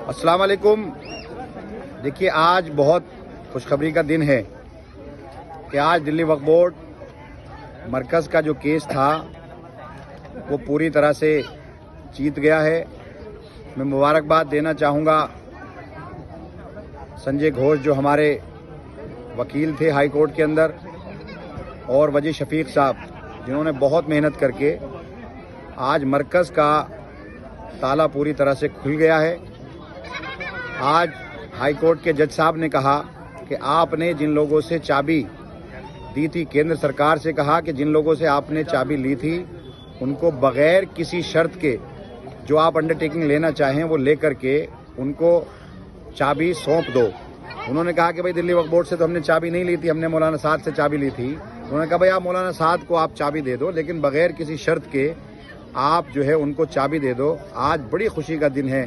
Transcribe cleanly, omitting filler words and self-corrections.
अस्सलाम वालेकुम। देखिए, आज बहुत खुशखबरी का दिन है कि आज दिल्ली वक्फ बोर्ड मरकज़ का जो केस था वो पूरी तरह से जीत गया है। मैं मुबारकबाद देना चाहूँगा संजय घोष जो हमारे वकील थे हाई कोर्ट के अंदर, और वजी शफीक साहब जिन्होंने बहुत मेहनत करके आज मरकज़ का ताला पूरी तरह से खुल गया है। आज हाई कोर्ट के जज साहब ने कहा कि आपने जिन लोगों से चाबी दी थी, केंद्र सरकार से कहा कि जिन लोगों से आपने चाबी ली थी उनको बगैर किसी शर्त के जो आप अंडरटेकिंग लेना चाहें वो लेकर के उनको चाबी सौंप दो। उन्होंने कहा कि भाई दिल्ली वक्फ बोर्ड से तो हमने चाबी नहीं ली थी, हमने मौलाना साद से चाबी ली थी। उन्होंने कहा भाई आप मौलाना साद को आप चाबी दे दो, लेकिन बगैर किसी शर्त के आप जो है उनको चाबी दे दो। आज बड़ी खुशी का दिन है।